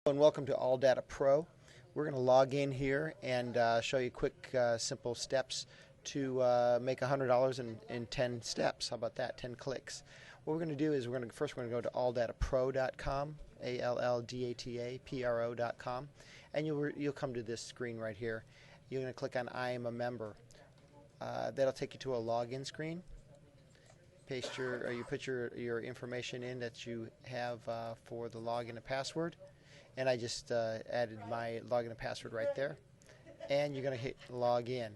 And welcome to Alldata Pro. We're going to log in here and show you quick, simple steps to make $100 in 10 steps. How about that? 10 clicks. What we're going to do is we're going to go to alldatapro.com, ALLDATAPRO.com, and you'll come to this screen right here. You're going to click on I am a member. That'll take you to a login screen. You put your information in that you have for the login and password. And I just added my login and password right there. And you're going to hit log in.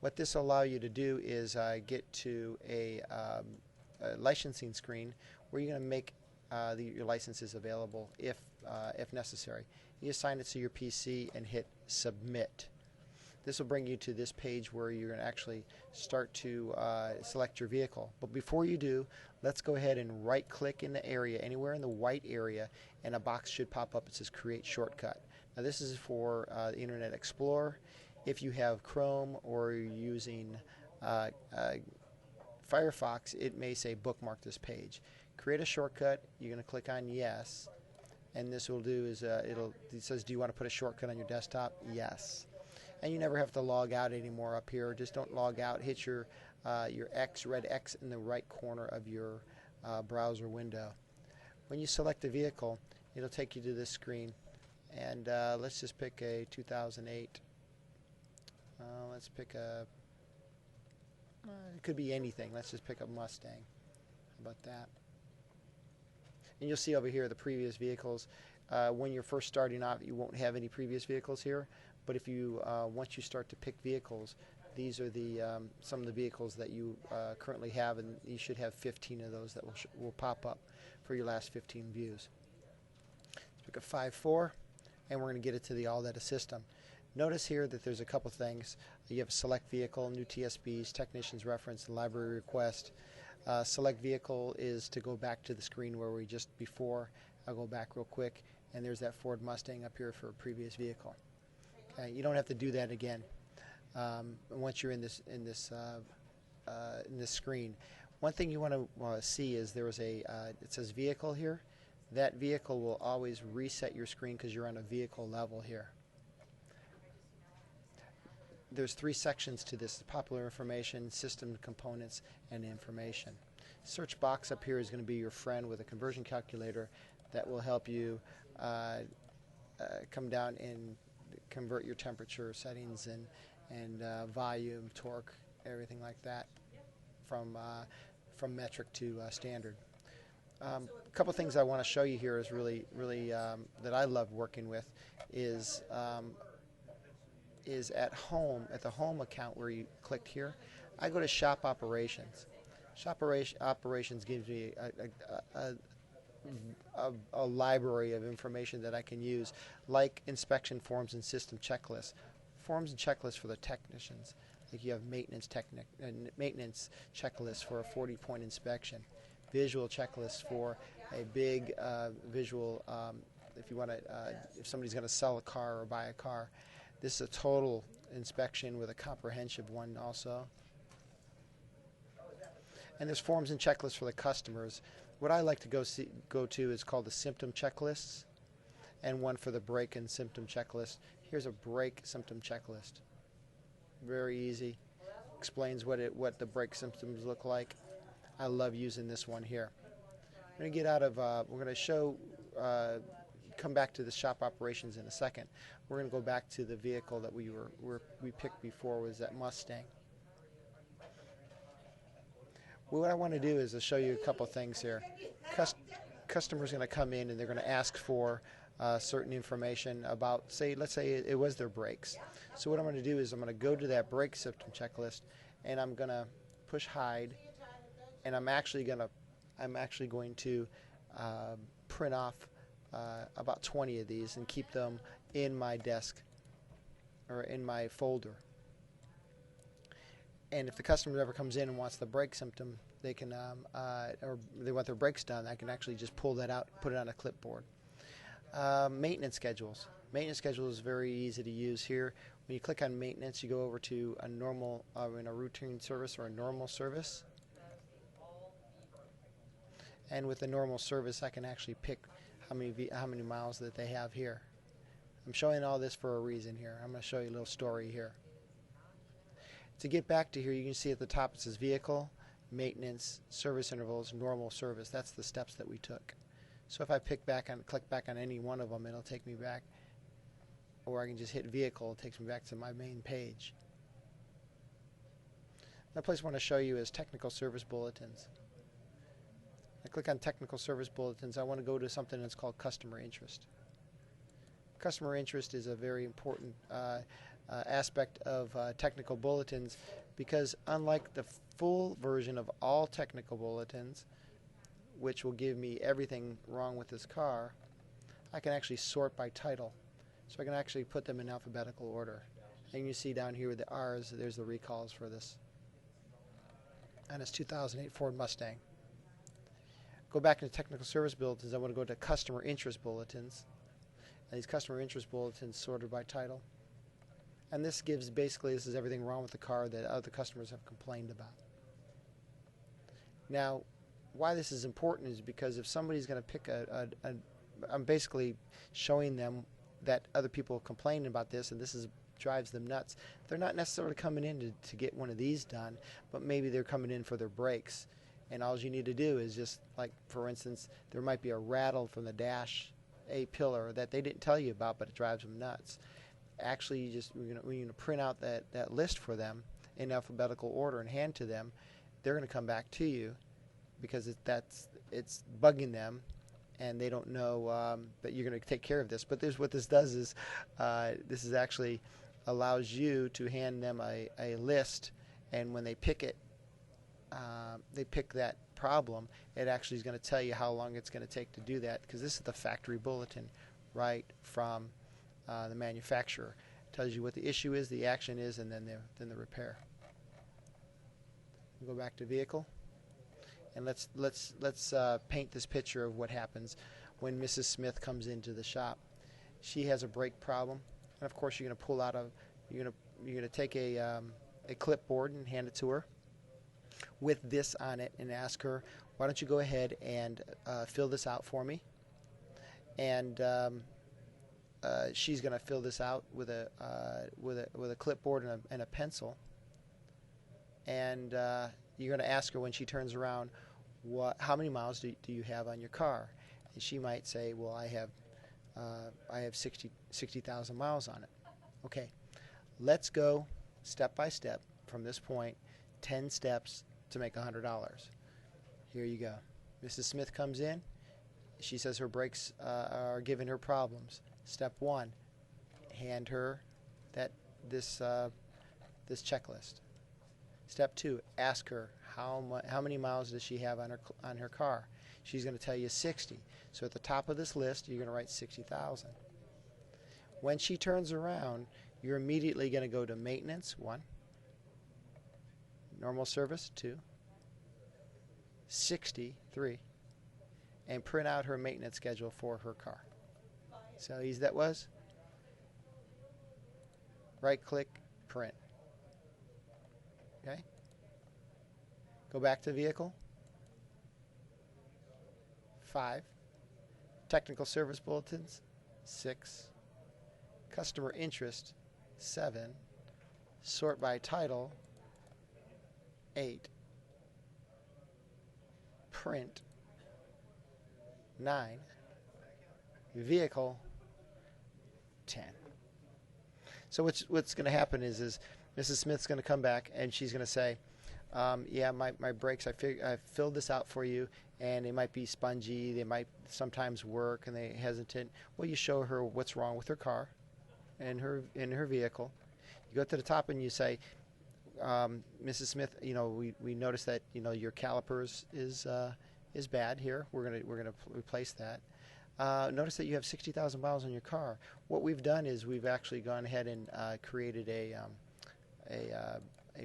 What this will allow you to do is get to a licensing screen where you're going to make your licenses available if necessary. You assign it to your PC and hit submit. This will bring you to this page where you're going to actually start to select your vehicle. But before you do, let's go ahead and right click in the area, anywhere in the white area, and a box should pop up. It says create shortcut. Now this is for the Internet Explorer. If you have Chrome or you're using Firefox, it may say bookmark this page. Create a shortcut. You're going to click on yes, and this will do is it says, do you want to put a shortcut on your desktop? Yes. And you never have to log out anymore up here. Just don't log out. Hit your red X in the right corner of your browser window. When you select a vehicle, it'll take you to this screen. And let's just pick a 2008. Let's pick a, it could be anything. Let's just pick a Mustang. How about that? And you'll see over here the previous vehicles. When you're first starting out, you won't have any previous vehicles here. But if you once you start to pick vehicles, these are the some of the vehicles that you currently have, and you should have 15 of those that will pop up for your last 15 views. Let's pick a 5.4, and we're going to get it to the Alldata system. Notice here that there's a couple things. You have a select vehicle, new TSBs, technician's reference, and library request. Select vehicle is to go back to the screen where we just before. I'll go back real quick, and there's that Ford Mustang up here for a previous vehicle. You don't have to do that again once you're in this screen. One thing you want to see is there was it says vehicle here. That vehicle will always reset your screen because you're on a vehicle level here. There's 3 sections to this: popular information, system components, and information. Search box up here is going to be your friend with a conversion calculator that will help you come down and convert your temperature settings and volume, torque, everything like that from metric to standard. A couple things I want to show you here is really that I love working with is at the home account where you clicked here. I go to shop operations. Shop operations gives me a library of information that I can use, like inspection forms and system checklists. Forms and checklists for the technicians. Like you have maintenance checklists for a 40-point inspection. Visual checklists for a big visual. If you want to, if somebody's going to sell a car or buy a car, this is a total inspection with a comprehensive one also. And there's forms and checklists for the customers. What I like to go to is called the symptom checklists, and one for the brake and symptom checklist. Here's a brake symptom checklist. Very easy. Explains what the brake symptoms look like. I love using this one here. We're going to get out of. We're going to come back to the shop operations in a second. We're going to go back to the vehicle that we picked before, was that Mustang. What I want to do is to show you a couple things here. Customers are going to come in and they're going to ask for certain information about, let's say it was their brakes. So what I'm going to do is I'm going to go to that brake symptom checklist, and I'm going to push hide, and I'm actually going to print off about 20 of these and keep them in my desk or in my folder. And if the customer ever comes in and wants the brake symptom, they can, or they want their brakes done, I can actually just pull that out, put it on a clipboard. Maintenance schedules. Maintenance schedule is very easy to use here. When you click on maintenance, you go over to a normal, in a routine service or a normal service. And with the normal service, I can actually pick how many miles that they have here. I'm showing all this for a reason here. I'm going to show you a little story here. To get back to here, you can see at the top it says vehicle, maintenance, service intervals, normal service. That's the steps that we took. So if I click back on any one of them, it'll take me back, or I can just hit vehicle. It takes me back to my main page. Another place I want to show you is technical service bulletins. I click on technical service bulletins. I want to go to something that's called customer interest. Customer interest is a very important aspect of technical bulletins, because unlike the full version of all technical bulletins, which will give me everything wrong with this car, I can actually sort by title. So I can actually put them in alphabetical order. And you see down here with the R's, there's the recalls for this. And it's 2008 Ford Mustang. Go back into technical service bulletins. I want to go to customer interest bulletins. And these customer interest bulletins sorted by title. And this gives, basically, this is everything wrong with the car that other customers have complained about. Now, why this is important is because if somebody's going to pick I'm basically showing them that other people complain about this, and this drives them nuts. They're not necessarily coming in to get one of these done, but maybe they're coming in for their brakes. And all you need to do is just, like, for instance, there might be a rattle from the dash A pillar that they didn't tell you about, but it drives them nuts. Actually, we're going to print out that list for them in alphabetical order and hand to them. They're going to come back to you because it's bugging them, and they don't know that you're going to take care of this. But what this does is this is actually allows you to hand them a list, and when they pick it, they pick that problem, it actually is going to tell you how long it's going to take to do that, because this is the factory bulletin right from the manufacturer. It tells you what the issue is, the action is, and then the repair. We'll go back to vehicle, and let's paint this picture of what happens when Mrs. Smith comes into the shop. She has a brake problem, and of course you're going to pull out you're going to take a clipboard and hand it to her with this on it, and ask her, why don't you go ahead and fill this out for me? And she's going to fill this out with a clipboard and a pencil. And you're going to ask her when she turns around, how many miles do you have on your car? And she might say, well, I have 60,000 miles on it. Okay, let's go step by step from this point, 10 steps to make $100. Here you go. Mrs. Smith comes in. She says her brakes are giving her problems. Step 1, hand her this checklist. Step 2, ask her how many miles does she have on her car. She's going to tell you 60. So at the top of this list, you're going to write 60,000. When she turns around, you're immediately going to go to maintenance, 1, normal service, 2, 60, 3, and print out her maintenance schedule for her car. So how easy that was? Right click, print. Okay? Go back to vehicle. 5. Technical service bulletins. 6. Customer interest. 7. Sort by title. 8. Print. 9. Vehicle. 10. So what's going to happen is Mrs. Smith's going to come back and she's going to say, yeah, my brakes, I filled this out for you, and they might be spongy, they might sometimes work, and they're hesitant. Well, you show her what's wrong with her car and her vehicle. You go to the top and you say, Mrs. Smith, we noticed that your calipers is bad here. We're gonna replace that. Notice that you have 60,000 miles on your car. What we've done is we've actually gone ahead and created a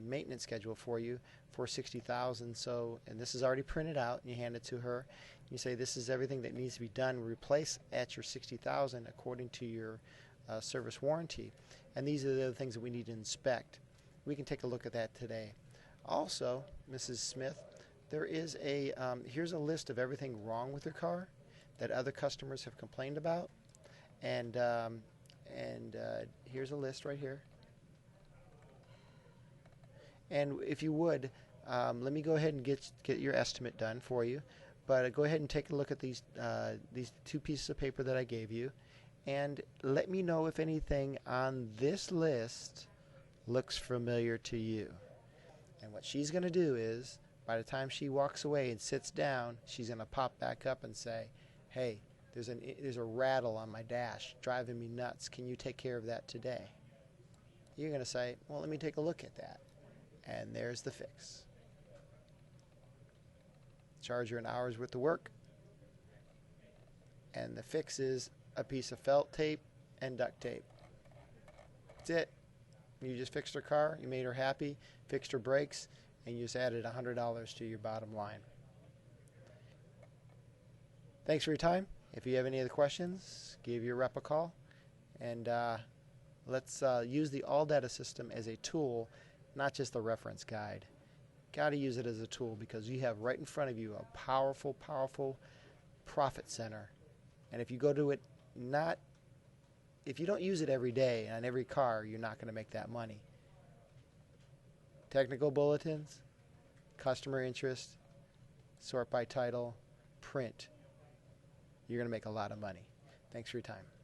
maintenance schedule for you for 60,000. So, and this is already printed out, and you hand it to her. You say, this is everything that needs to be done, replace at your 60,000 according to your service warranty. And these are the other things that we need to inspect. We can take a look at that today. Also, Mrs. Smith, there is here's a list of everything wrong with your car. that other customers have complained about. And here's a list right here. And if you would, let me go ahead and get your estimate done for you. But go ahead and take a look at these 2 pieces of paper that I gave you, and let me know if anything on this list looks familiar to you. And what she's going to do is, by the time she walks away and sits down, she's going to pop back up and say, hey, there's a rattle on my dash driving me nuts. Can you take care of that today? You're going to say, well, let me take a look at that. And there's the fix. Charge her an hour's worth of work. And the fix is a piece of felt tape and duct tape. That's it. You just fixed her car, you made her happy, fixed her brakes, and you just added $100 to your bottom line. Thanks for your time. If you have any other questions, give your rep a call. And let's use the Alldata system as a tool, not just a reference guide. Got to use it as a tool, because you have right in front of you a powerful, powerful profit center. And if you go to it if you don't use it every day on every car, you're not going to make that money. Technical bulletins, customer interest, sort by title, print. You're going to make a lot of money. Thanks for your time.